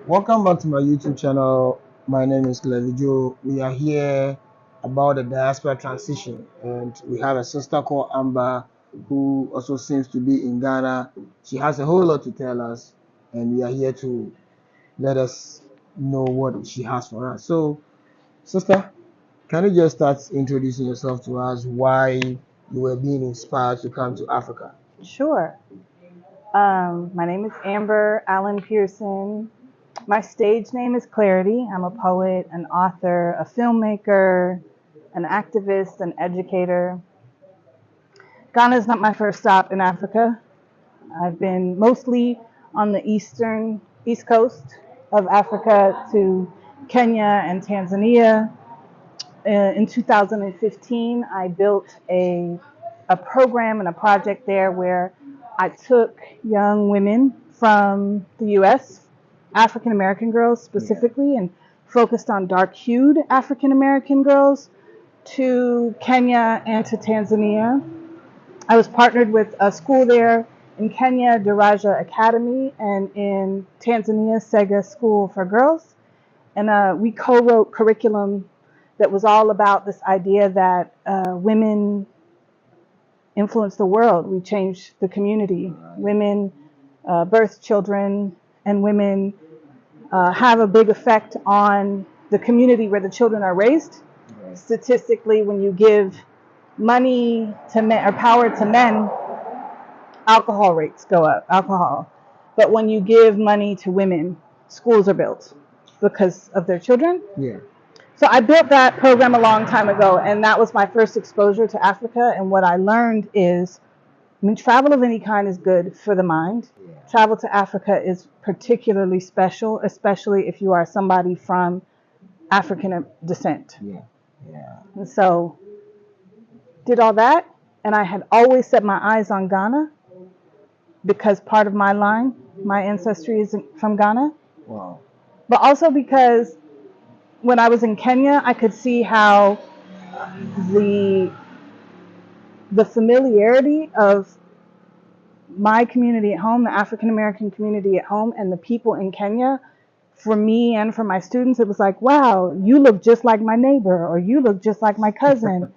Welcome back to my YouTube channel. My name is Joe. We are here about the diaspora transition, and we have a sister called Amber who also seems to be in Ghana. She has a whole lot to tell us, and we are here to let us know what she has for us. So, sister, can you just start introducing yourself to us? Why you were being inspired to come to Africa? Sure. My name is Amber Allen Pearson. My stage name is Clarity. I'm a poet, an author, a filmmaker, an activist, an educator. Ghana is not my first stop in Africa. I've been mostly on the east coast of Africa to Kenya and Tanzania. In 2015, I built a program and a project there where I took young women from the US, African American girls specifically, and focused on dark hued African American girls to Kenya and to Tanzania. I was partnered with a school there in Kenya, Daraja Academy, and in Tanzania, Sega School for Girls. And we co-wrote curriculum that was all about this idea that women influence the world. We change the community. Women birth children, and women have a big effect on the community where the children are raised. Statistically, when you give money to men or power to men, alcohol rates go up, alcohol. But when you give money to women, schools are built because of their children. Yeah. So I built that program a long time ago, and that was my first exposure to Africa. And what I learned is, travel of any kind is good for the mind. Yeah. Travel to Africa is particularly special, especially if you are somebody from African descent. Yeah. Yeah. And so did all that, and I had always set my eyes on Ghana because part of my line, my ancestry is from Ghana. Wow. But also because when I was in Kenya, I could see how the familiarity of my community at home, the African American community at home, and the people in Kenya, for me and for my students, it was like, wow, you look just like my neighbor, or you look just like my cousin.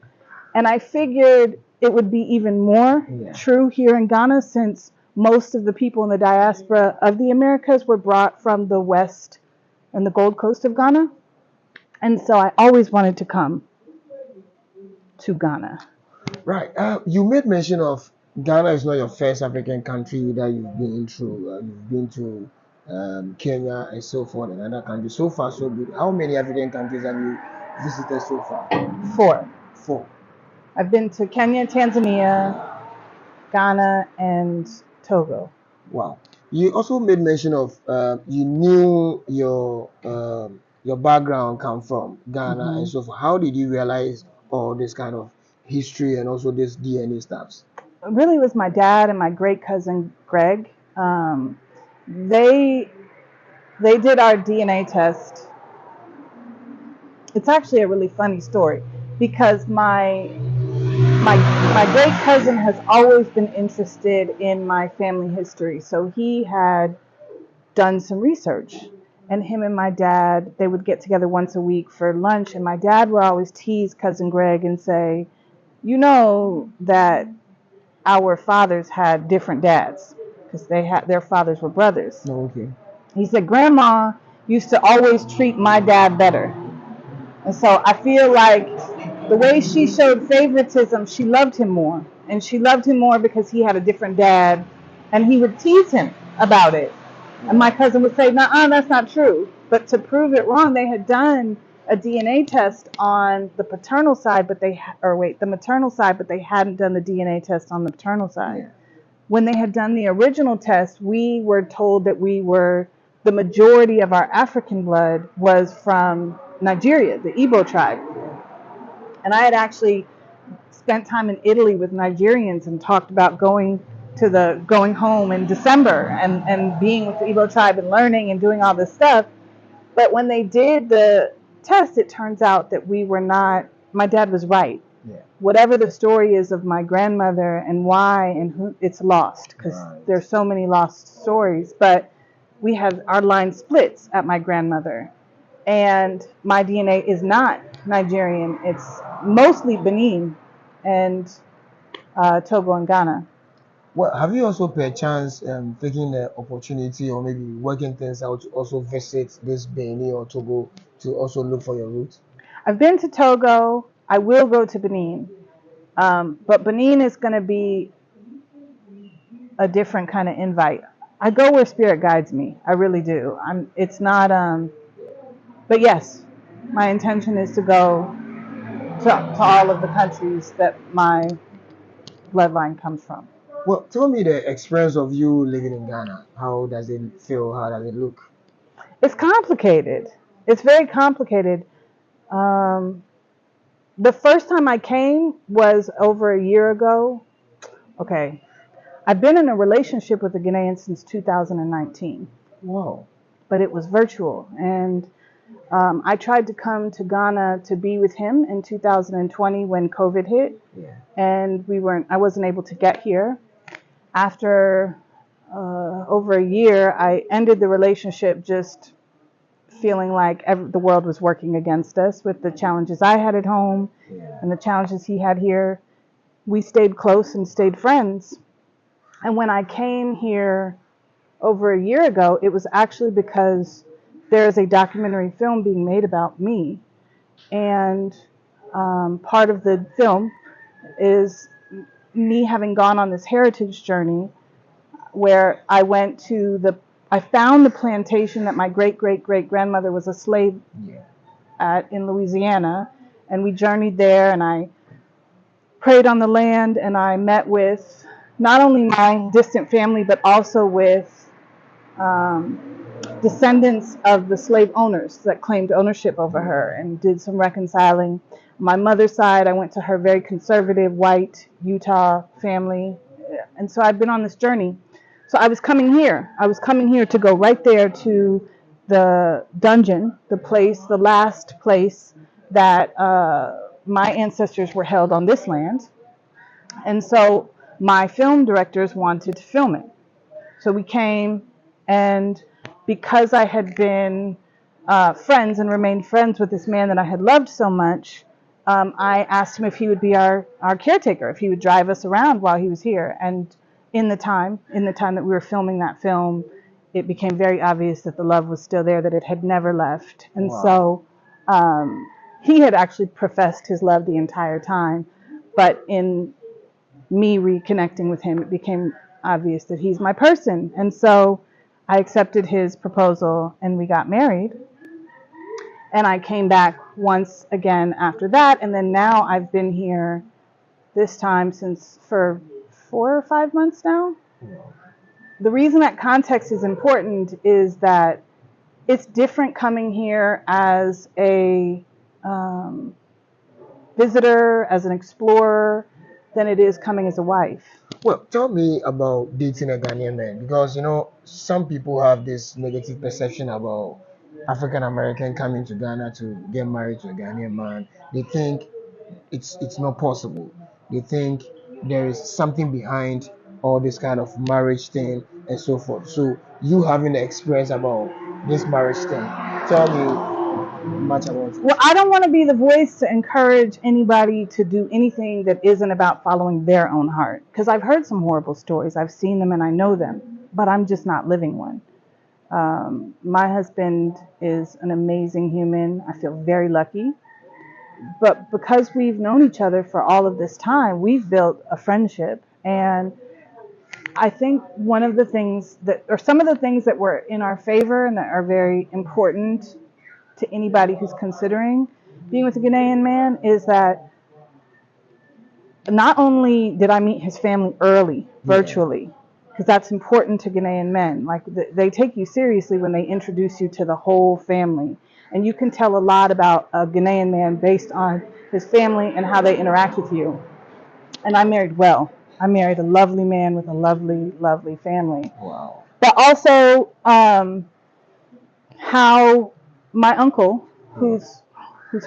And I figured it would be even more true here in Ghana, since most of the people in the diaspora of the Americas were brought from the West and the Gold Coast of Ghana. And so I always wanted to come to Ghana. Right. You made mention of Ghana is not your first African country that you've been through. You've been to Kenya and so forth and other countries. So far, so good. How many African countries have you visited so far? 4. 4. I've been to Kenya, Tanzania, Ghana, and Togo. Wow. You also made mention of you knew your background come from Ghana and so forth. How did you realize all this kind of history and also this DNA stuffs? It really was my dad and my great cousin Greg. They did our DNA test. It's actually a really funny story because my great cousin has always been interested in my family history. So he had done some research, and him and my dad, they would get together once a week for lunch, and my dad would always tease cousin Greg and say, you know that our fathers had different dads because their fathers were brothers. Okay. He said grandma used to always treat my dad better. And so I feel like the way she showed favoritism, she loved him more. And she loved him more because he had a different dad. And he would tease him about it. And my cousin would say, "Nuh-uh, that's not true." But to prove it wrong, they had done a DNA test on the paternal side, the maternal side, but they hadn't done the DNA test on the paternal side. Yeah. When they had done the original test, we were told that the majority of our African blood was from Nigeria, the Igbo tribe. And I had actually spent time in Italy with Nigerians and talked about going home in December and being with the Igbo tribe and learning and doing all this stuff. But when they did the test, it turns out that we were not, my dad was right. Yeah. Whatever the story is of my grandmother and why and who, it's lost because there's so many lost stories. But we have our line splits at my grandmother, and my DNA is not Nigerian. It's mostly Benin and Togo and Ghana. Well, have you also per chance taken the opportunity or maybe working things out to also visit this Benin or Togo to also look for your roots? I've been to Togo. I will go to Benin. But Benin is going to be a different kind of invite. I go where spirit guides me. I really do. It's not, but yes, my intention is to go to all of the countries that my bloodline comes from. Well, tell me the experience of you living in Ghana. How does it feel? How does it look? It's complicated. It's very complicated. Um, the first time I came was over a year ago. Okay. I've been in a relationship with a Ghanaian since 2019. Wow. But it was virtual. And I tried to come to Ghana to be with him in 2020 when COVID hit, and I wasn't able to get here. After over a year, I ended the relationship just feeling like the world was working against us with the challenges I had at home and the challenges he had here. We stayed close and stayed friends. And when I came here over a year ago, it was actually because there is a documentary film being made about me. And part of the film is me having gone on this heritage journey where I found the plantation that my great-great-great-grandmother was a slave at in Louisiana. And we journeyed there, and I prayed on the land, and I met with not only my distant family, but also with descendants of the slave owners that claimed ownership over her, and did some reconciling. On my mother's side, I went to her very conservative white Utah family. And so I've been on this journey. So I was coming here. I was coming here to go right there to the dungeon, the last place that my ancestors were held on this land. And so my film directors wanted to film it. So we came, and because I had been friends and remained friends with this man that I had loved so much, I asked him if he would be our caretaker, if he would drive us around while he was here. And in the time that we were filming that film, it became very obvious that the love was still there, that it had never left. And so he had actually professed his love the entire time. But in me reconnecting with him, it became obvious that he's my person. And so I accepted his proposal, and we got married. And I came back once again after that. And then now I've been here this time for 4 or 5 months now. The reason that context is important is that it's different coming here as a visitor, as an explorer, than it is coming as a wife. Well, tell me about dating a Ghanaian man, because some people have this negative perception about African American coming to Ghana to get married to a Ghanaian man. They think it's not possible. They think there is something behind all this kind of marriage thing and so forth. So you having the experience about this marriage thing, tell me much about it. Well, I don't want to be the voice to encourage anybody to do anything that isn't about following their own heart, because I've heard some horrible stories. I've seen them and I know them, but I'm just not living one. My husband is an amazing human. I feel very lucky. But because we've known each other for all of this time, we've built a friendship. And I think one of the things or some of the things that were in our favor and that are very important to anybody who's considering being with a Ghanaian man is that not only did I meet his family early, virtually, because that's important to Ghanaian men. Like, they take you seriously when they introduce you to the whole family. And you can tell a lot about a Ghanaian man based on his family and how they interact with you. And I married well. I married a lovely man with a lovely, lovely family. Wow. But also how my uncle, whose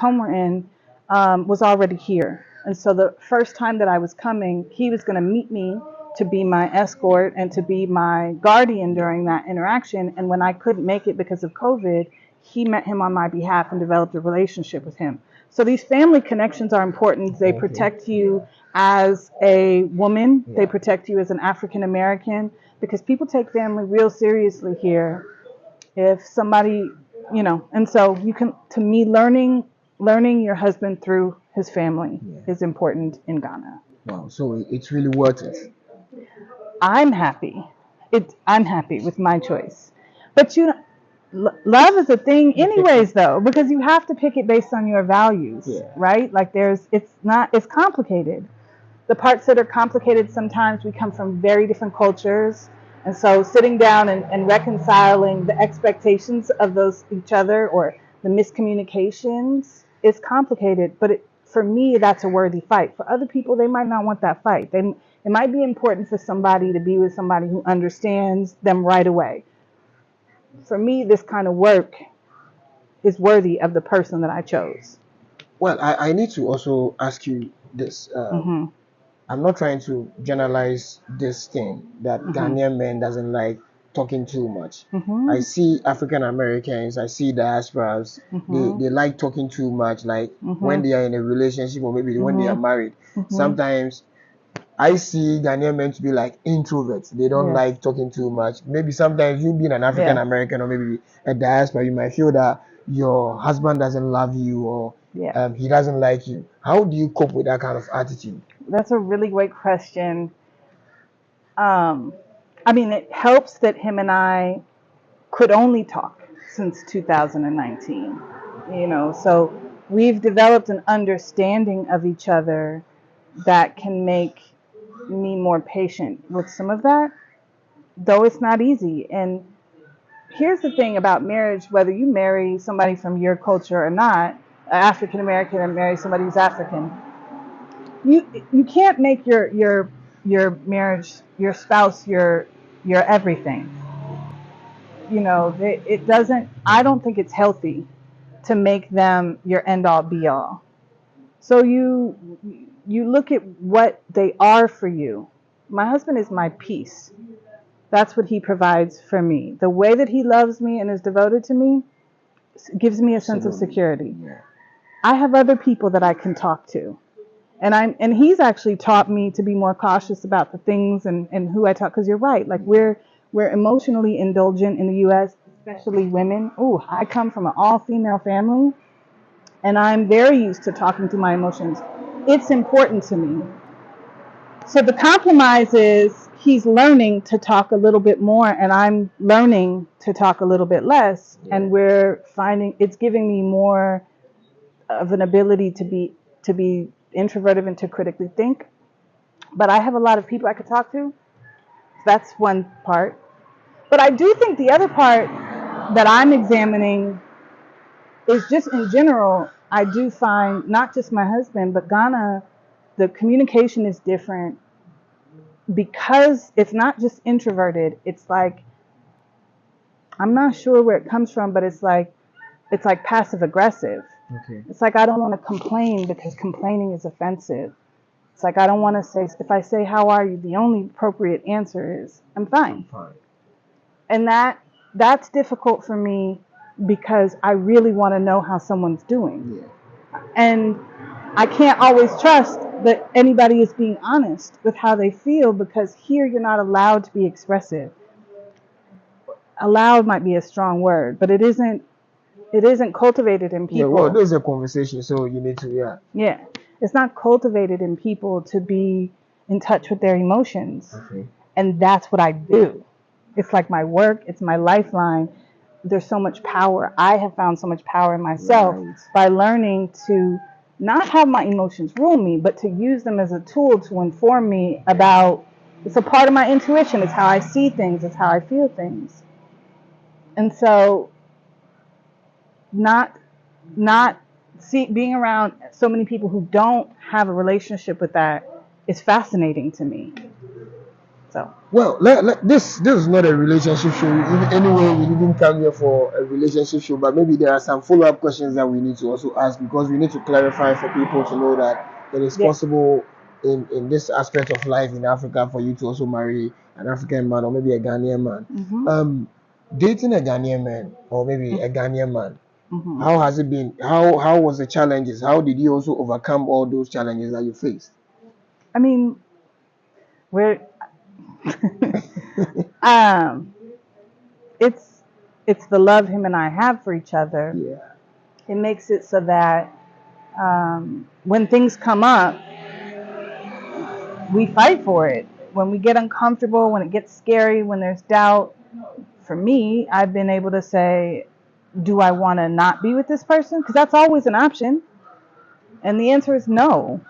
home we're in, was already here. And so the first time that I was coming, he was going to meet me to be my escort and to be my guardian during that interaction. And when I couldn't make it because of COVID, he met him on my behalf and developed a relationship with him. So these family connections are important. They protect you as a woman. They protect you as an African American, because people take family real seriously here. If somebody, and so you can, to me, learning your husband through his family is important in Ghana. Wow, so it's really worth it. I'm happy. I'm happy with my choice. But love is a thing anyways, though, because you have to pick it based on your values, right? Like it's complicated. The parts that are complicated, sometimes we come from very different cultures. And so sitting down and reconciling the expectations of each other, or the miscommunications, is complicated. But for me, that's a worthy fight. For other people, they might not want that fight. It might be important for somebody to be with somebody who understands them right away. For me, this kind of work is worthy of the person that I chose. Well, I need to also ask you this. I'm not trying to generalize this thing that Ghanaian men doesn't like talking too much. I see African Americans, I see diasporas, they like talking too much, like when they are in a relationship, or maybe when they are married. Sometimes I see Ghanaian men to be like introverts. They don't like talking too much. Maybe sometimes you being an African American or maybe a diaspora, you might feel that your husband doesn't love you, or he doesn't like you. How do you cope with that kind of attitude? That's a really great question. I mean, it helps that him and I could only talk since 2019. So we've developed an understanding of each other that can make me more patient with some of that, though it's not easy. And here's the thing about marriage: whether you marry somebody from your culture or not, an African American, or marry somebody who's African, you can't make your marriage, your spouse, your everything. It doesn't. I don't think it's healthy to make them your end all be all. So you look at what they are for you. My husband is my peace. That's what he provides for me. The way that he loves me and is devoted to me gives me a sense of security. I have other people that I can talk to. And he's actually taught me to be more cautious about the things and who I talk, because you're right. Like we're emotionally indulgent in the US, especially women. Oh, I come from an all-female family, and I'm very used to talking to my emotions. It's important to me. So the compromise is he's learning to talk a little bit more, and I'm learning to talk a little bit less. And we're finding it's giving me more of an ability to be introverted and to critically think. But I have a lot of people I could talk to. That's one part. But I do think the other part that I'm examining is just in general. I do find, not just my husband, but Ghana, the communication is different, because it's not just introverted. It's like, I'm not sure where it comes from, but it's like passive aggressive. It's like, I don't want to complain because complaining is offensive. It's like, I don't want to say, if I say, how are you? The only appropriate answer is, I'm fine. And that's difficult for me, because I really want to know how someone's doing. And I can't always trust that anybody is being honest with how they feel, because here you're not allowed to be expressive. Allowed might be a strong word, but it isn't cultivated in people. Well, there's a conversation, so you need to, it's not cultivated in people to be in touch with their emotions. And that's what I do. It's like my work, it's my lifeline. There's so much power. I have found so much power in myself by learning to not have my emotions rule me, but to use them as a tool to inform me about, it's a part of my intuition. It's how I see things. It's how I feel things. And so being around so many people who don't have a relationship with that is fascinating to me. So, well, this is not a relationship show. Anyway, we didn't come here for a relationship show, but maybe there are some follow-up questions that we need to also ask, because we need to clarify for people to know that it is possible in this aspect of life in Africa for you to also marry an African man or maybe a Ghanaian man. Dating a Ghanaian man or maybe a Ghanaian man, how has it been? How was the challenges? How did you also overcome all those challenges that you faced? I mean, we're um, it's the love him and I have for each other. Yeah. It makes it so that when things come up, we fight for it. When we get uncomfortable, when it gets scary, when there's doubt, for me, I've been able to say, do I want to not be with this person? Because that's always an option. And the answer is no.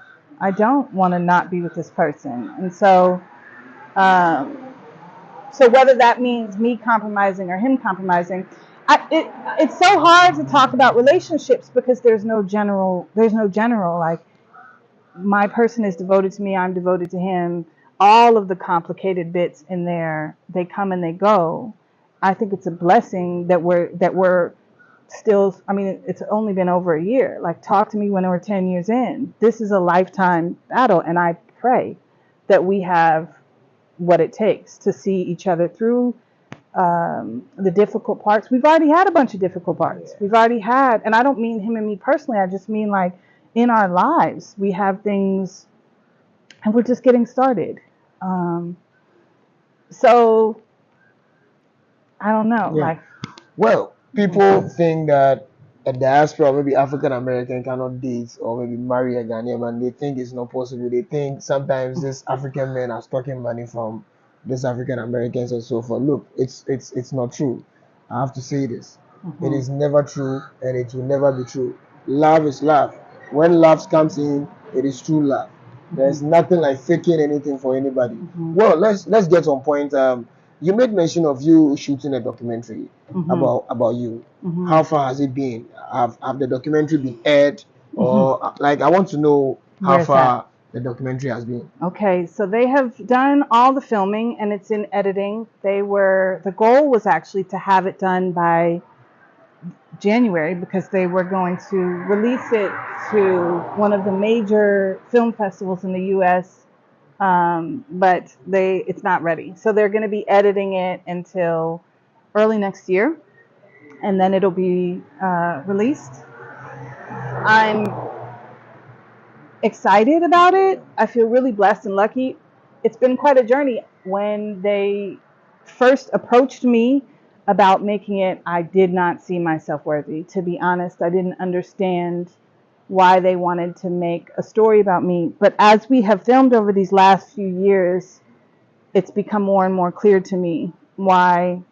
I don't want to not be with this person. And so, so whether that means me compromising or him compromising, it's so hard to talk about relationships because there's no general like my person is devoted to me, I'm devoted to him. All of the complicated bits in there, they come and they go. I think it's a blessing that we're still, I mean, it's only been over a year. Like, talk to me when we're 10 years in. This is a lifetime battle, and I pray that we have what it takes to see each other through the difficult parts. We've already had a bunch of difficult parts. We've already had, and I don't mean him and me personally, I just mean like in our lives, we have things, and we're just getting started. So, I don't know. Yeah. Like, Well, people think that a diaspora, maybe African American, cannot date or maybe marry a Ghanaian man. They think it's not possible. They think sometimes these African men are stocking money from these African Americans and so forth. Look, it's not true. I have to say this. It is never true and it will never be true. Love is love. When love comes in, it is true love. There's nothing like faking anything for anybody. Well, let's get on point. You made mention of you shooting a documentary about you. How far has it been? Have the documentary been aired? Or like, I want to know how far the documentary has been. Okay, so they have done all the filming and it's in editing. The goal was actually to have it done by January because they were going to release it to one of the major film festivals in the U.S., but it's not ready. So they're going to be editing it until early next year, and then it'll be released. I'm excited about it. I feel really blessed and lucky. It's been quite a journey. When they first approached me about making it, I did not see myself worthy. To be honest, I didn't understand why they wanted to make a story about me. But as we have filmed over these last few years, it's become more and more clear to me why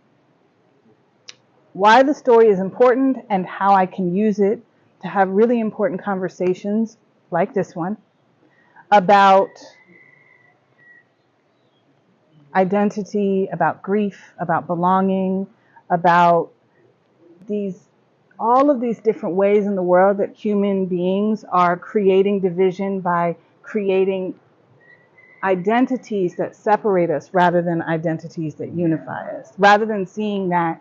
the story is important and how I can use it to have really important conversations like this one about identity, about grief, about belonging, about all of these different ways in the world that human beings are creating division by creating identities that separate us rather than identities that unify us, rather than seeing that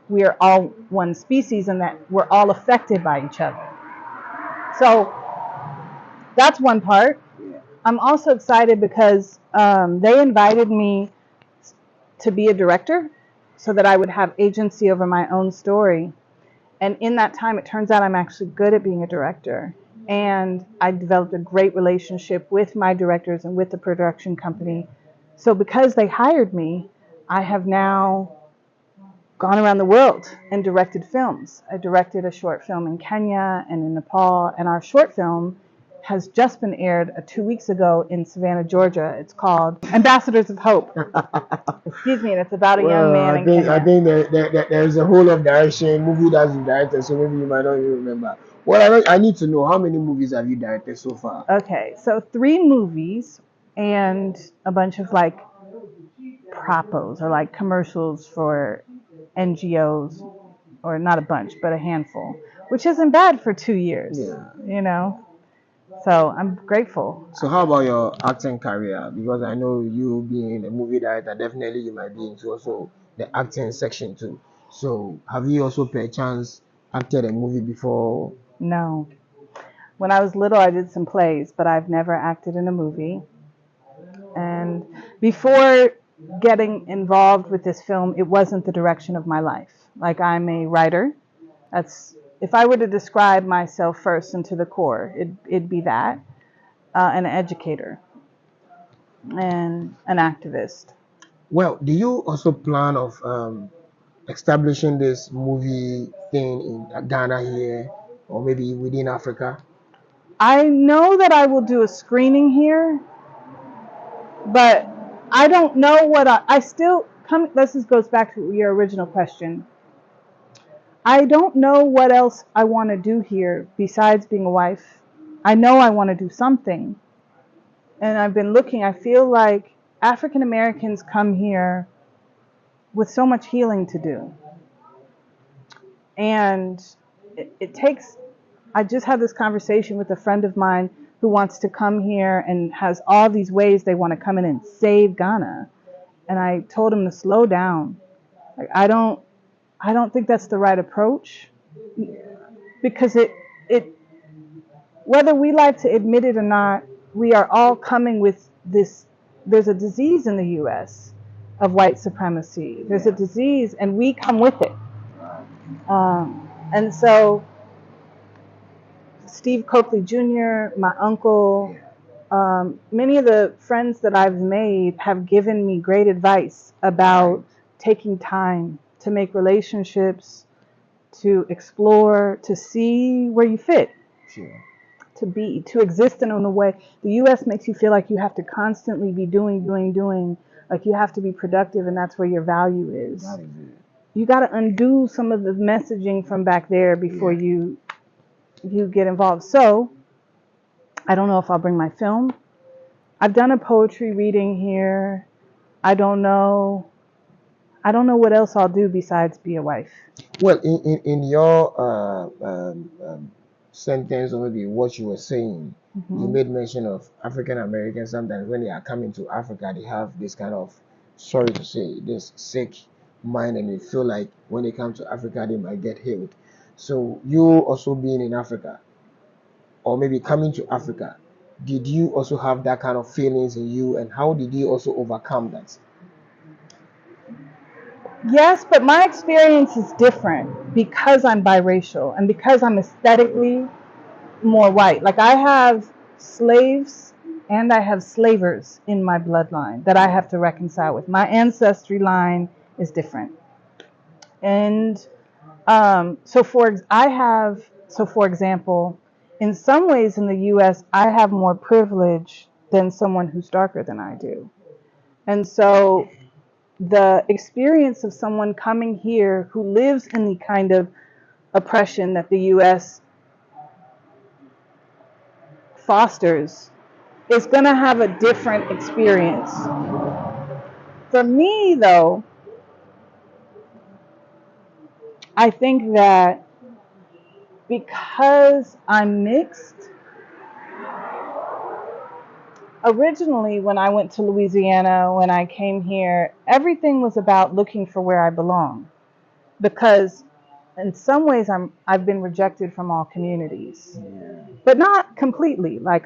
we are all one species and that we're all affected by each other. So that's one part. I'm also excited because they invited me to be a director so that I would have agency over my own story. And in that time, it turns out I'm actually good at being a director. And I developed a great relationship with my directors and with the production company. So because they hired me, I have now gone around the world and directed films. I directed a short film in Kenya and in Nepal, and our short film has just been aired 2 weeks ago in Savannah, Georgia. It's called Ambassadors of Hope. Excuse me, and it's about a young man in Kenya. I think there's a whole of direction movie that's been directed, so maybe you might not even remember. Well, I need to know, how many movies have you directed so far? Okay, so 3 movies and a bunch of like propos or like commercials for NGOs, or not a bunch, but a handful, which isn't bad for 2 years, you know? So I'm grateful. So how about your acting career? Because I know you being a movie director, definitely you might be into also the acting section too. So have you also per chance acted a movie before? No. When I was little, I did some plays, but I've never acted in a movie. And before getting involved with this film, it wasn't the direction of my life. Like, I'm a writer. That's, if I were to describe myself first and to the core, it'd be that, an educator and an activist. Well, do you also plan of establishing this movie thing in Ghana here, or maybe within Africa? I know that I will do a screening here, but I don't know what I still come. This goes back to your original question. I don't know what else I want to do here besides being a wife. I know I want to do something, and I've been looking. I feel like African Americans come here with so much healing to do, and it takes. I just had this conversation with a friend of mine who wants to come here and has all these ways they want to come in and save Ghana. And I told him to slow down. Like, I don't think that's the right approach, because it whether we like to admit it or not, we are all coming with this. There's a disease in the US of white supremacy. There's a disease, and we come with it. And so Steve Coakley Jr., my uncle, many of the friends that I've made have given me great advice about taking time to make relationships, to explore, to see where you fit, Sure. to exist in a way. The U.S. makes you feel like you have to constantly be doing, like you have to be productive, and that's where your value is. That is it. You got to undo some of the messaging from back there before you get involved. So I don't know if I'll bring my film. I've done a poetry reading here. I don't know what else I'll do besides be a wife. Well, in your sentence, or maybe what you were saying, you made mention of African Americans. Sometimes when they are coming to Africa, they have this kind of, sorry to say, this sick mind, and they feel like when they come to Africa, they might get healed. So you also being in Africa, or maybe coming to Africa, did you also have that kind of feelings in you, and how did you also overcome that? Yes, but my experience is different because I'm biracial and because I'm aesthetically more white. Like, I have slaves and I have slavers in my bloodline that I have to reconcile with. My ancestry line is different. And for example, in some ways in the US, I have more privilege than someone who's darker than I do. And so the experience of someone coming here who lives in the kind of oppression that the US fosters is going to have a different experience. For me, though, I think that because I'm mixed, originally when I went to Louisiana, when I came here, everything was about looking for where I belong. Because in some ways I've been rejected from all communities, but not completely. Like,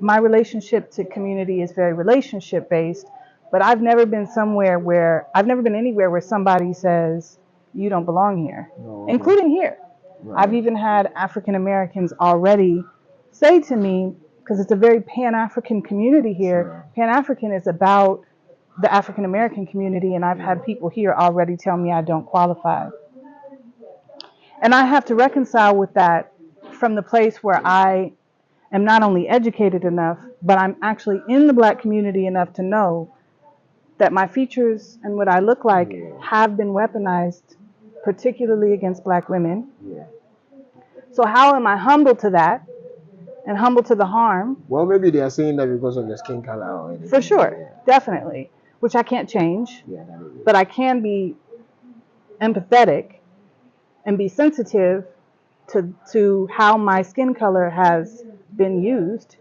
my relationship to community is very relationship based, but I've never been anywhere where somebody says you don't belong here, including here. Right. I've even had African Americans already say to me, because it's a very Pan-African community here. Sure. Pan-African is about the African American community, and I've had people here already tell me I don't qualify. And I have to reconcile with that from the place where I am not only educated enough, but I'm actually in the Black community enough to know that my features and what I look like have been weaponized, particularly against Black women. Yeah. So how am I humble to that and humble to the harm? Well, maybe they are saying that because of the skin color or anything. For sure, definitely, which I can't change, but I can be empathetic and be sensitive to how my skin color has been used.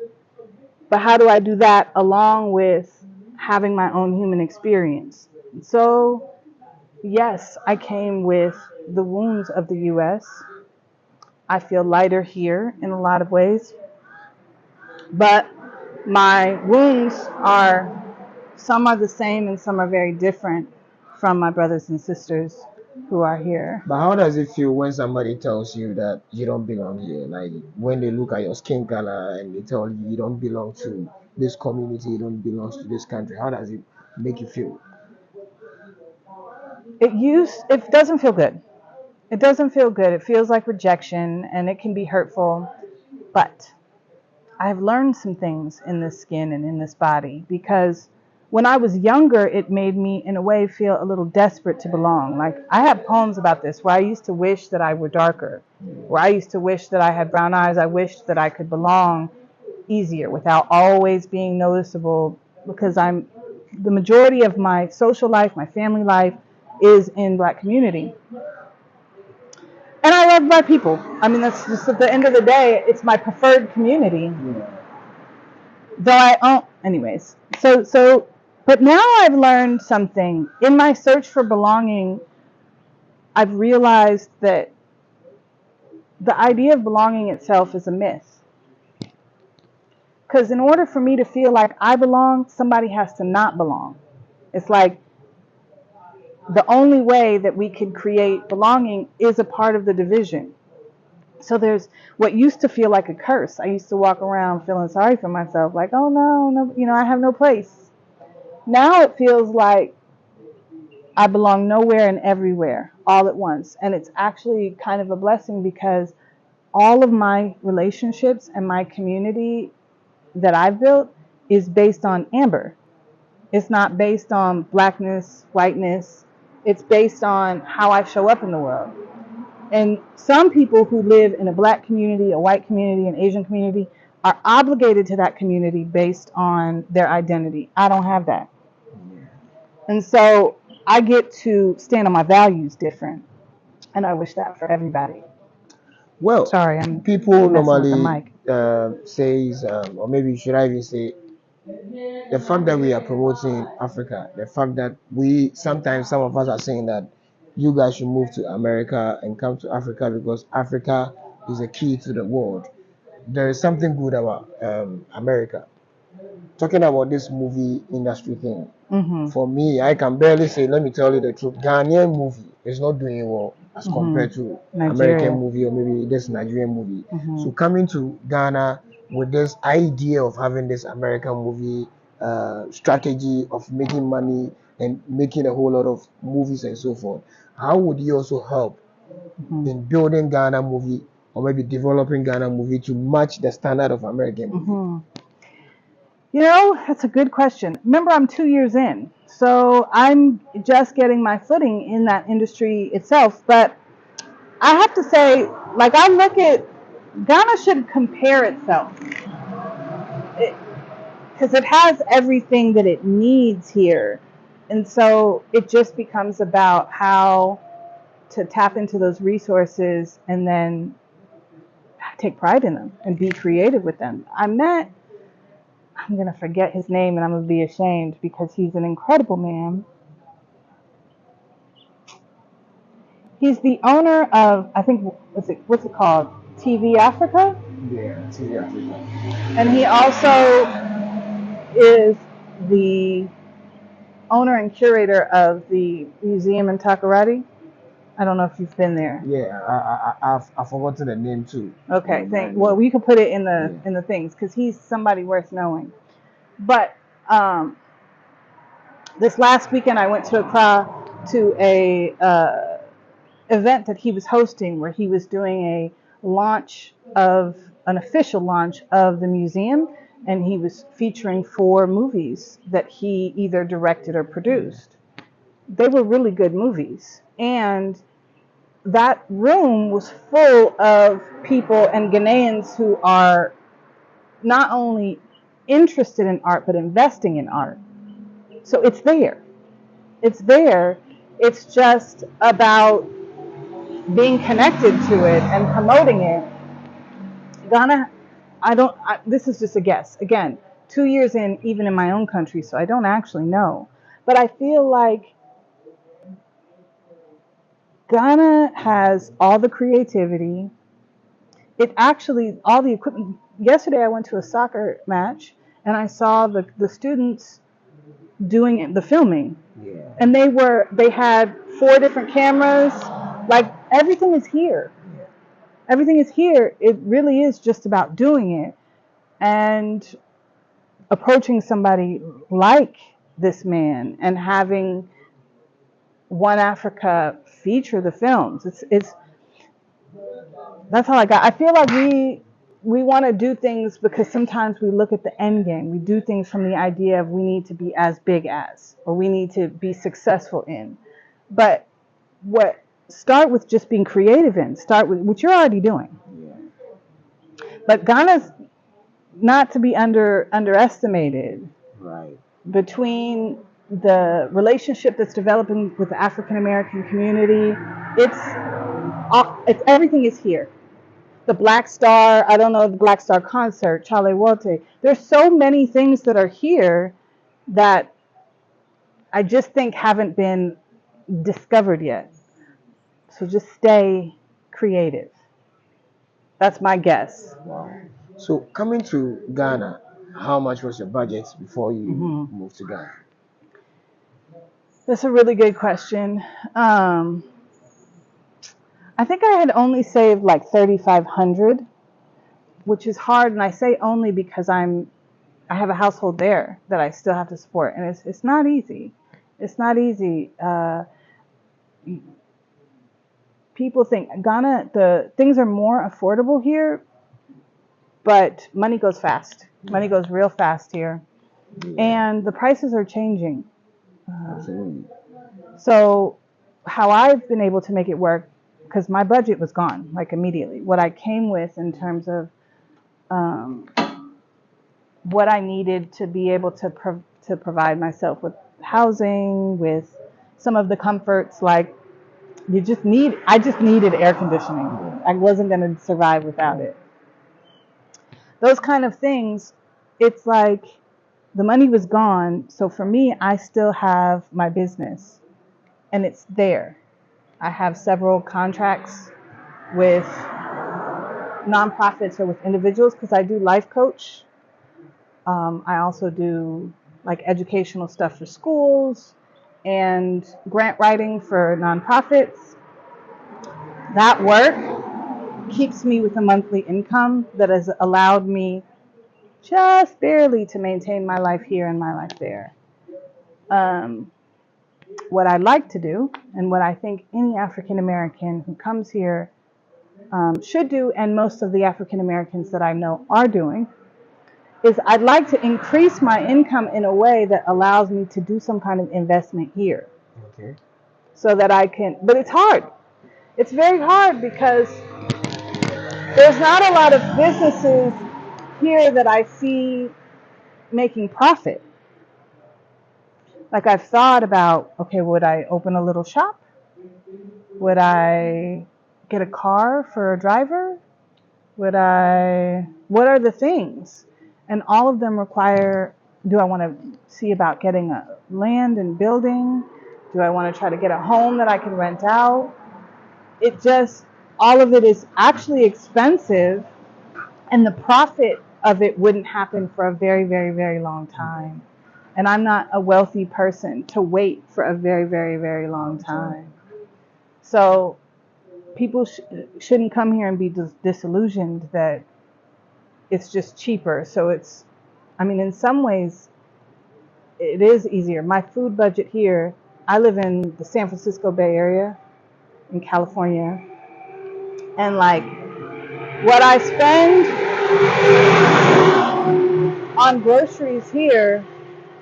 But how do I do that along with having my own human experience? So, yes, I came with the wounds of the US. I feel lighter here in a lot of ways. But my wounds are some are the same and some are very different from my brothers and sisters who are here. But how does it feel when somebody tells you that you don't belong here? Like when they look at your skin color and they tell you you don't belong to this community, you don't belong to this country. How does it make you feel? It doesn't feel good. It doesn't feel good. It feels like rejection and it can be hurtful. But I've learned some things in this skin and in this body because when I was younger, it made me, in a way, feel a little desperate to belong. Like, I have poems about this where I used to wish that I were darker, where I used to wish that I had brown eyes. I wished that I could belong easier without always being noticeable because the majority of my social life, my family life is in Black community. And I love Black people. I mean, that's just at the end of the day, it's my preferred community. Though I own, anyways. But now I've learned something. In my search for belonging, I've realized that the idea of belonging itself is a myth. Because in order for me to feel like I belong, somebody has to not belong. It's like the only way that we can create belonging is a part of the division. So there's what used to feel like a curse. I used to walk around feeling sorry for myself, like, oh no, I have no place. Now it feels like I belong nowhere and everywhere all at once. And it's actually kind of a blessing because all of my relationships and my community that I've built is based on Amber. It's not based on Blackness, whiteness. It's based on how I show up in the world. And some people who live in a Black community, a white community, an Asian community are obligated to that community based on their identity. I don't have that. And so I get to stand on my values different. And I wish that for everybody. Well, Sorry, I'm people messing with the normally mic. says, or maybe should I even say, the fact that we are promoting Africa, the fact that we sometimes some of us are saying that you guys should move to America and come to Africa because Africa is a key to the world. There is something good about America. Talking about this movie industry thing, for me, I can barely say, let me tell you the truth, Ghanaian movie is not doing well as compared to American movie or maybe this Nigerian movie. So coming to Ghana with this idea of having this American movie strategy of making money and making a whole lot of movies and so forth, how would you also help in building Ghana movie or maybe developing Ghana movie to match the standard of American movie? You know, that's a good question. Remember, I'm 2 years in, so I'm just getting my footing in that industry itself. But I have to say, like, I look at Ghana should compare itself because it has everything that it needs here. And so it just becomes about how to tap into those resources and then take pride in them and be creative with them. I'm going to forget his name and I'm going to be ashamed because he's an incredible man. He's the owner of, I think, what's it called? TV Africa? Yeah, TV Africa. And he also is the owner and curator of the museum in Takoradi. I don't know if you've been there. Yeah, I've forgotten the name too. Okay, well, we could put it in the things because he's somebody worth knowing. But this last weekend I went to Accra to a event that he was hosting where he was doing an official launch of the museum, and he was featuring 4 movies that he either directed or produced. They were really good movies, and that room was full of people and Ghanaians who are not only interested in art but investing in art. So it's there. It's just about being connected to it and promoting it. Ghana, this is just a guess. Again, 2 years in, even in my own country, so I don't actually know. But I feel like Ghana has all the creativity. All the equipment. Yesterday I went to a soccer match and I saw the students doing the filming. Yeah. And they had 4 different cameras. Like, everything is here. Everything is here. It really is just about doing it and approaching somebody like this man and having One Africa feature the films. It's that's all I got. I feel like we want to do things because sometimes we look at the end game. We do things from the idea of we need to be as big as, or we need to be successful in. But start with just being creative in. Start with what you're already doing. Yeah. But Ghana's not to be underestimated. Right. Between the relationship that's developing with the African American community, it's everything is here. The Black Star, I don't know, the Black Star concert, Chale Wote. There's so many things that are here that I just think haven't been discovered yet. So just stay creative. That's my guess. Wow. So coming to Ghana, how much was your budget before you moved to Ghana? That's a really good question. I think I had only saved like 3,500, which is hard, and I say only because I have a household there that I still have to support, and it's not easy. It's not easy. People think Ghana, the things are more affordable here, but money goes fast. Money goes real fast here, and the prices are changing. Absolutely. So how I've been able to make it work, because my budget was gone like immediately. What I came with in terms of what I needed to be able to provide myself with housing, with some of the comforts, like I just needed air conditioning. I wasn't going to survive without it. Those kind of things, it's like the money was gone. So for me, I still have my business and it's there. I have several contracts with nonprofits or with individuals because I do life coach. I also do like educational stuff for schools and grant writing for nonprofits. That work keeps me with a monthly income that has allowed me just barely to maintain my life here and my life there. What I like to do, and what I think any African American who comes here should do, and most of the African Americans that I know are doing, is I'd like to increase my income in a way that allows me to do some kind of investment here. Okay. So that I can, but it's hard. It's very hard because there's not a lot of businesses here that I see making profit. Like, I've thought about, okay, would I open a little shop? Would I get a car for a driver? What are the things? And all of them require, do I want to see about getting a land and building? Do I want to try to get a home that I can rent out? All of it is actually expensive, and the profit of it wouldn't happen for a very, very, very long time. And I'm not a wealthy person to wait for a very, very, very long time. So people shouldn't come here and be disillusioned that it's just cheaper. So in some ways, it is easier. My food budget here, I live in the San Francisco Bay Area in California. And like, what I spend on groceries here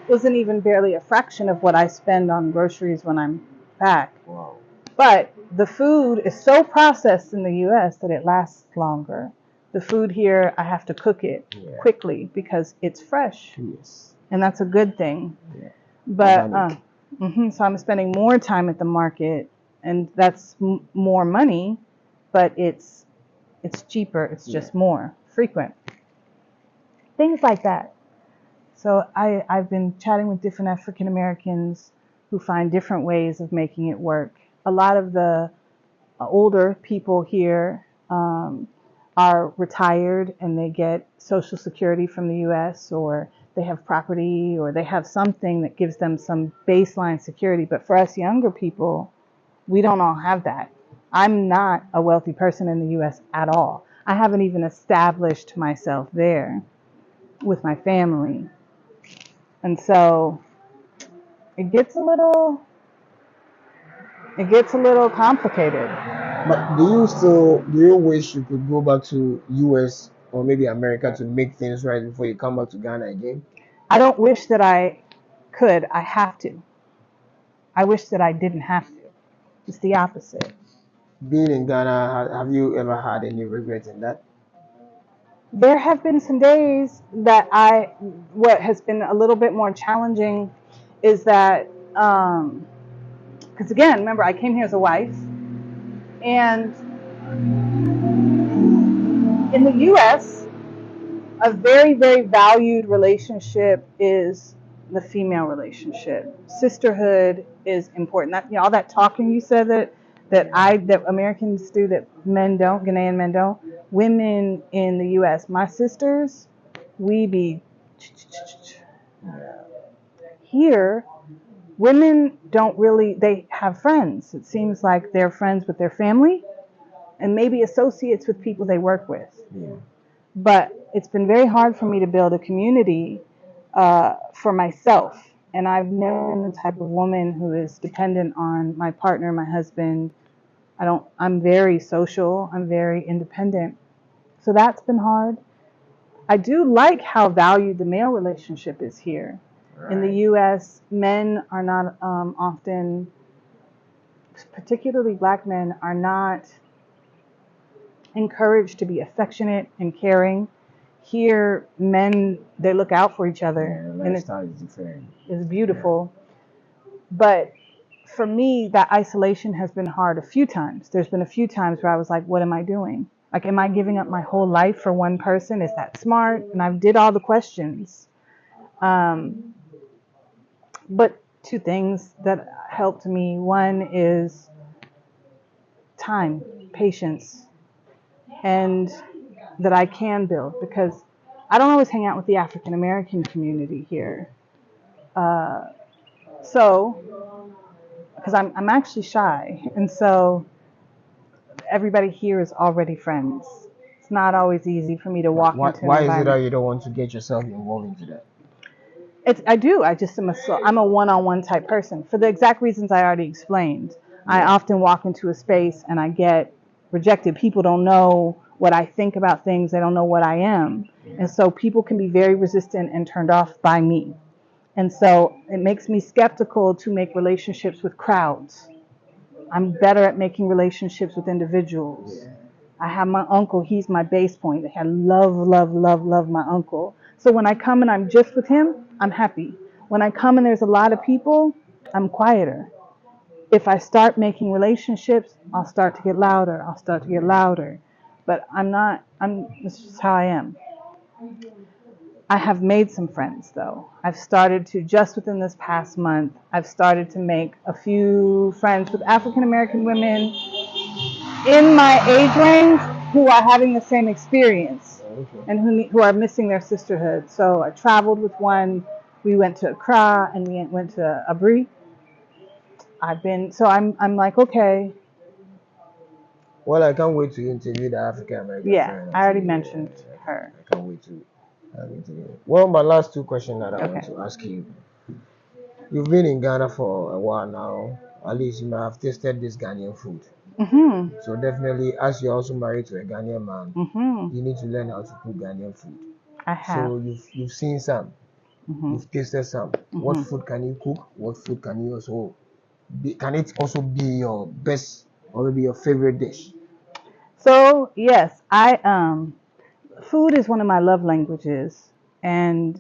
isn't even barely a fraction of what I spend on groceries when I'm back. Wow. But the food is so processed in the US that it lasts longer. The food here, I have to cook it quickly because it's fresh. Yes. And that's a good thing. Yeah. But so I'm spending more time at the market, and that's more money, but it's cheaper. It's just more frequent. Things like that. So I've been chatting with different African Americans who find different ways of making it work. A lot of the older people here are retired and they get Social Security from the US, or they have property or they have something that gives them some baseline security. But for us younger people, we don't all have that. I'm not a wealthy person in the US at all. I haven't even established myself there with my family. And so it gets a little complicated. But do you wish you could go back to US or maybe America to make things right before you come back to Ghana again? I don't wish that I could. I have to. I wish that I didn't have to. It's the opposite. Being in Ghana, have you ever had any regret in that? There have been some days that what has been a little bit more challenging is that, because again, remember, I came here as a wife, and in the US, a very, very valued relationship is the female relationship. Sisterhood is important. That, all that talking you said that Americans do that men don't, Ghanaian men don't. Women in the US, my sisters, we be here. Women don't really, they have friends. It seems like they're friends with their family and maybe associates with people they work with. Yeah. But it's been very hard for me to build a community for myself. And I've never been the type of woman who is dependent on my partner, my husband. I'm very social. I'm very independent. So that's been hard. I do like how valued the male relationship is here. Right. In the US, men are not often, particularly black men, are not encouraged to be affectionate and caring. Here, men, they look out for each other. Yeah, and it's beautiful. Yeah. But for me, that isolation has been hard a few times. There's been a few times where I was like, what am I doing? Like, am I giving up my whole life for one person? Is that smart? And I did all the questions. But two things that helped me. One is time, patience, and that I can build, because I don't always hang out with the African American community here. Because I'm actually shy, and so everybody here is already friends. It's not always easy for me to walk into an environment. Why is it that you don't want to get yourself involved into that? I do. I'm a one-on-one type person for the exact reasons I already explained. Yeah. I often walk into a space and I get rejected. People don't know what I think about things. They don't know what I am. Yeah. And so people can be very resistant and turned off by me. And so it makes me skeptical to make relationships with crowds. I'm better at making relationships with individuals. Yeah. I have my uncle. He's my base point. I love, love, love, love my uncle. So when I come and I'm just with him, I'm happy. When I come and there's a lot of people, I'm quieter. If I start making relationships, I'll start to get louder. But this is how I am. I have made some friends, though. I've started to, just within this past month, I've started to make a few friends with African American women in my age range who are having the same experience. Okay. And who are missing their sisterhood. So I traveled with one. We went to Accra and we went to Abri. I'm like, okay. Well, I can't wait to interview the African American. Yeah, I already mentioned her. I can't wait to interview her. Well, my last two questions that I want to ask you. You've been in Ghana for a while now. At least you might have tasted this Ghanaian food. Mm-hmm. So definitely, as you're also married to a Ghanaian man, mm-hmm. you need to learn how to cook Ghanaian food. I have. So you've seen some, mm-hmm. you've tasted some. Mm-hmm. What food can you cook? What food can you also can it also be your best or maybe your favorite dish? So yes, food is one of my love languages, and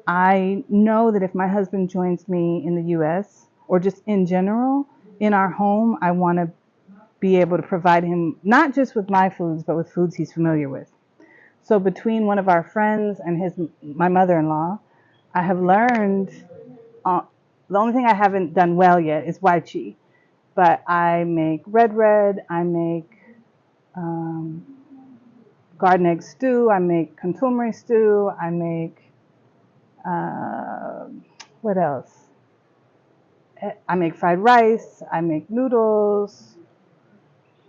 I know that if my husband joins me in the U.S. or just in general in our home, I want to be able to provide him not just with my foods, but with foods he's familiar with. So between one of our friends and my mother-in-law, I have learned, the only thing I haven't done well yet is waichi. But I make red, I make garden egg stew, I make contumely stew, I make Uh, what else? I make fried rice. I make noodles.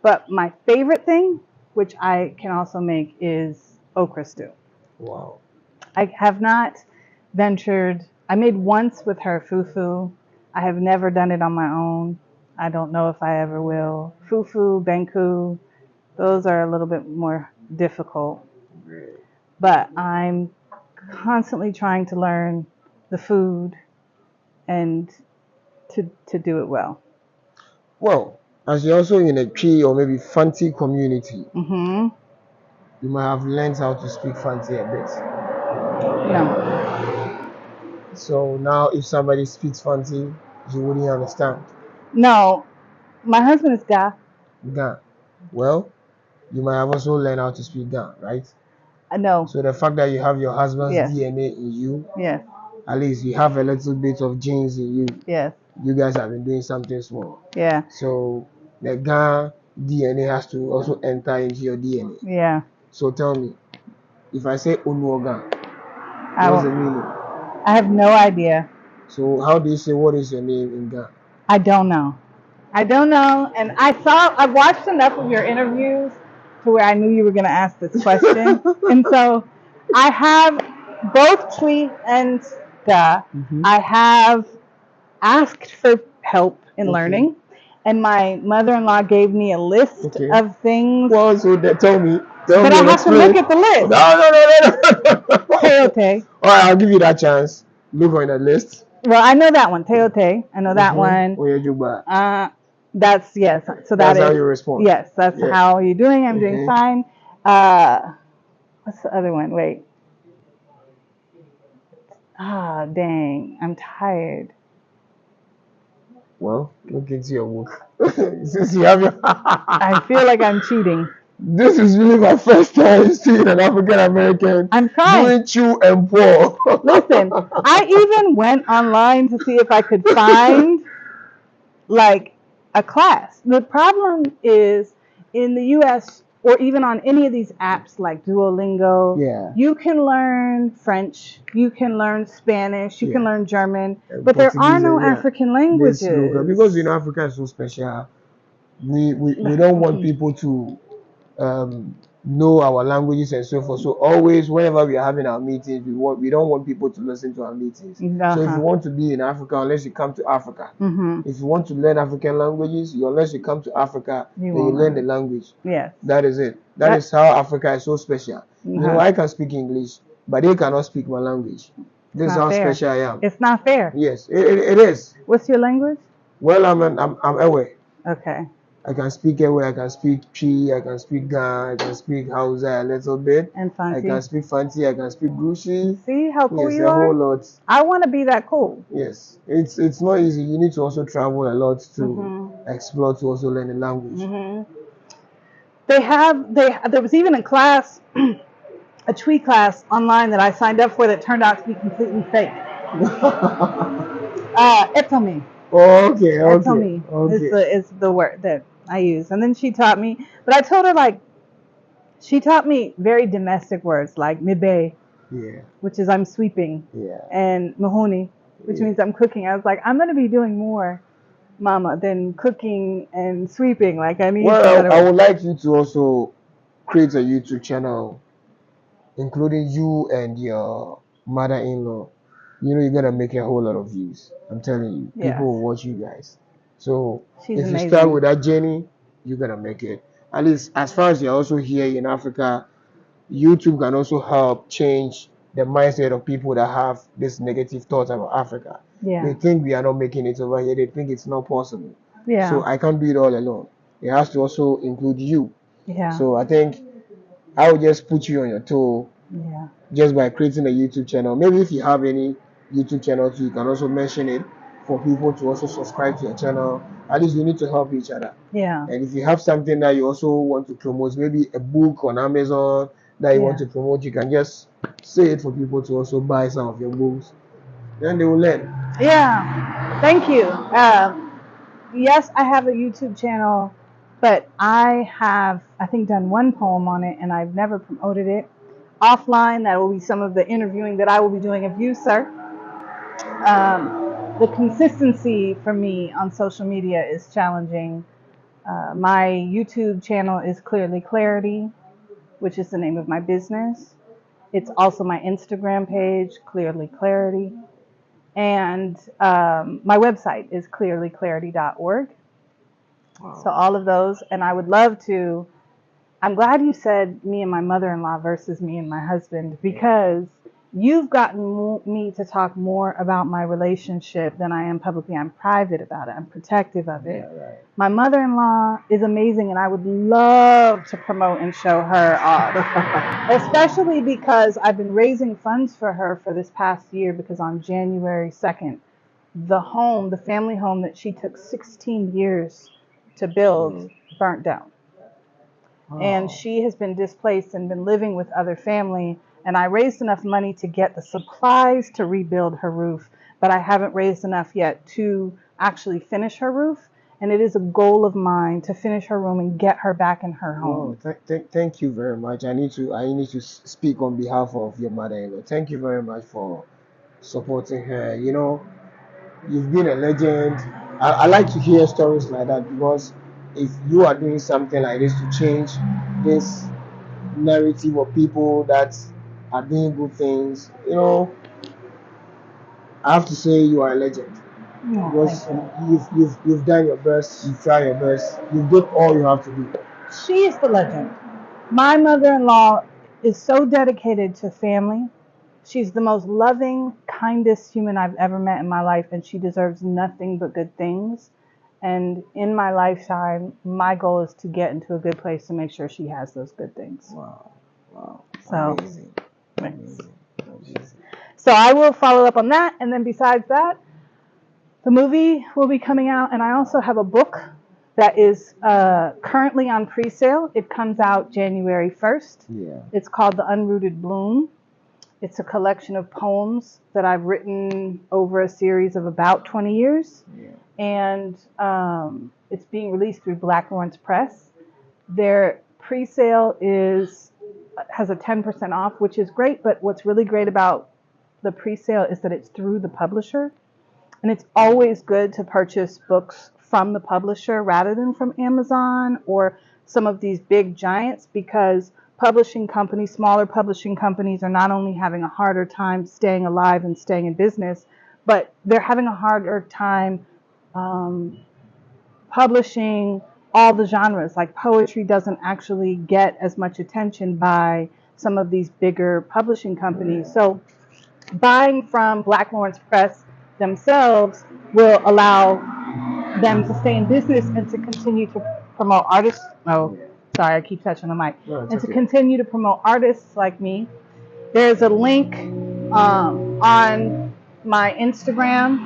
But my favorite thing, which I can also make, is okra stew. Wow. I have not ventured. I made once with her fufu. I have never done it on my own. I don't know if I ever will. Fufu, benku, those are a little bit more difficult. But I'm constantly trying to learn the food and to do it well. Well, as you're also in a tree or maybe Fanti community, Mm-hmm. you might have learned how to speak Fanti a bit. No. So now if somebody speaks Fanti, you wouldn't understand. No. My husband is Ga. Gan. Well, you might have also learned how to speak Gan, right? No. So the fact that you have your husband's Yes. DNA in you, Yes. at least you have a little bit of genes in you. Yes. You guys have been doing something small. Yeah. So the Gan DNA has to also enter into your DNA. Yeah. So tell me, if I say Unuogan, I what's the won't. meaning? I have no idea. So how do you say what is your name in Ghana? I don't know. I don't know. And I watched enough of your interviews to where I knew you were going to ask this question. And so I have both Twi and Ga. I have asked for help in Okay. learning. And my mother-in-law gave me a list Okay. of things. Well, so tell me But I and have to explain. look at the list. No. Teote. All right, I'll give you that chance. Look on the list. Well, I know that one. Teote. I know that one. Oyejuba. That's yes. So That's that how is you respond. yes. That's Yeah. how you're doing. I'm doing fine. What's the other one? Wait. Ah, dang. I'm tired. Well, look into your book. Since you have your I feel like I'm cheating. This is really my first time seeing an African American I'm trying. doing chew and pour. Listen, I even went online to see if I could find like a class. The problem is in the US or even on any of these apps like Duolingo, Yeah. you can learn French, you can learn Spanish, you can Yeah. learn German, but there are no Portuguese, yeah. African languages. Because Africa is so special. We don't want people to know our languages and so forth. So always, whenever we are having our meetings, we don't want people to listen to our meetings. So if you want to be in Africa, unless you come to Africa, if you want to learn African languages, unless you come to Africa, then you learn the language. Yes. That is it. That is how Africa is so special. You know, I can speak English, but they cannot speak my language. This is how special I am. It's not fair. Yes, it is. What's your language? Well, I'm aware. Okay. I can speak Ewe, I can speak Chi, I can speak Ga, I can speak Hausa a little bit. And Fanti. I can speak Fanti, I can speak Gushi. See how cool yes, you are? A whole lot. I want to be that cool. Yes, it's not easy. You need to also travel a lot to explore, to also learn the language. There was even a class, a Twi class online that I signed up for that turned out to be completely fake. Etomi. Oh, okay. Etomi is the word that I use. And then she taught me, but I told her she taught me very domestic words like mibe, which is I'm sweeping, and mahoni, which means I'm cooking. I was like, I'm going to be doing more, Mama, than cooking and sweeping. Like I need. Well, I would like you to also create a YouTube channel, including you and your mother-in-law. You know, you're gonna make a whole lot of views. I'm telling you, people will watch you guys. So if you start with that journey, you're gonna make it. At least as far as you're also here in Africa, YouTube can also help change the mindset of people that have this negative thoughts about Africa. They think we are not making it over here. They think it's not possible. So I can't do it all alone. It has to also include you. So I think I would just put you on your toe just by creating a YouTube channel. Maybe if you have any YouTube channels, you can also mention it for people to also subscribe to your channel. At least you need to help each other. And if you have something that you also want to promote, maybe a book on Amazon that you want to promote, you can just say it for people to also buy some of your books. Then they will learn. Yeah, thank you. Yes, I have a YouTube channel, but I have, I think, done one poem on it, and I've never promoted it. offline. That will be some of the interviewing that I will be doing of you, sir. The consistency for me on social media is challenging. My YouTube channel is Clearly Clarity, which is the name of my business. It's also my Instagram page, Clearly Clarity. And my website is clearlyclarity.org. Wow. So all of those. And I would love to, I'm glad you said me and my mother-in-law versus me and my husband, because you've gotten me to talk more about my relationship than I am publicly. I'm private about it. I'm protective of it. Yeah, right. My mother-in-law is amazing, and I would love to promote and show her off, especially because I've been raising funds for her for this past year, because on January 2nd, the family home that she took 16 years to build burnt down. And Wow. she has been displaced and been living with other family. And I raised enough money to get the supplies to rebuild her roof, but I haven't raised enough yet to actually finish her roof. And it is a goal of mine to finish her room and get her back in her home. Wow, thank you very much. I need to speak on behalf of your mother-in-law. Thank you very much for supporting her. You know, you've been a legend. I like to hear stories like that, because if you are doing something like this to change this narrative of people that are doing good things, you know, I have to say you are a legend, Oh, because thank you. you've done your best, you've tried your best, you've did all you have to do. She is the legend. My mother-in-law is so dedicated to family. She's the most loving, kindest human I've ever met in my life, and she deserves nothing but good things. And in my lifetime, my goal is to get into a good place to make sure she has those good things. Wow, wow, So, amazing, amazing, amazing. so I will follow up on that. And then besides that, the movie will be coming out, and I also have a book that is currently on pre-sale. It comes out January 1st. Yeah. It's called The Unrooted Bloom. It's a collection of poems that I've written over a series of about 20 years. Yeah. And it's being released through Black Lawrence Press. Their pre-sale has a 10% off, which is great. But what's really great about the pre-sale is that it's through the publisher. And it's always good to purchase books from the publisher rather than from Amazon or some of these big giants, because publishing companies, smaller publishing companies, are not only having a harder time staying alive and staying in business, but they're having a harder time publishing all the genres. Like poetry doesn't actually get as much attention by some of these bigger publishing companies. So buying from Black Lawrence Press themselves will allow them to stay in business and to continue to promote artists. Oh, sorry, I keep touching the mic. No, it's And to okay. continue to promote artists like me. There's a link on my Instagram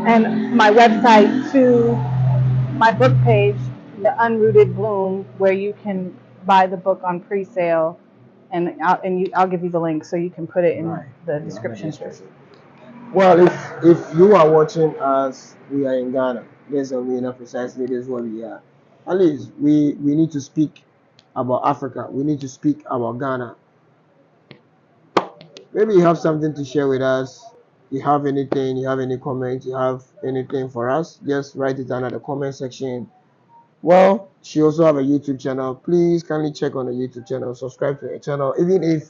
and my website to my book page, The Unrooted Bloom, where you can buy the book on pre-sale, and I'll give you the link so you can put it in Right. the description. Well, if you are watching us, we are in Ghana. There's a winner precisely. This is where we are. At least we need to speak about Africa. We need to speak about Ghana. Maybe you have something to share with us. You have anything, you have any comment, you have anything for us, just write it down at the comment section. Well, she also have a YouTube channel. Please kindly check on the YouTube channel, subscribe to her channel. Even if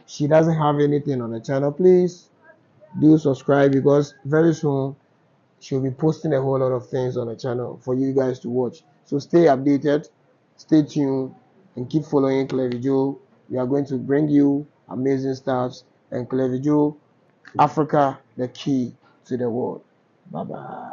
she doesn't have anything on the channel, please do subscribe, because very soon she'll be posting a whole lot of things on the channel for you guys to watch. So stay updated, stay tuned, and keep following Clever Joe. We are going to bring you amazing stuff, and Clever Joe, Africa, the key to the world. Bye bye.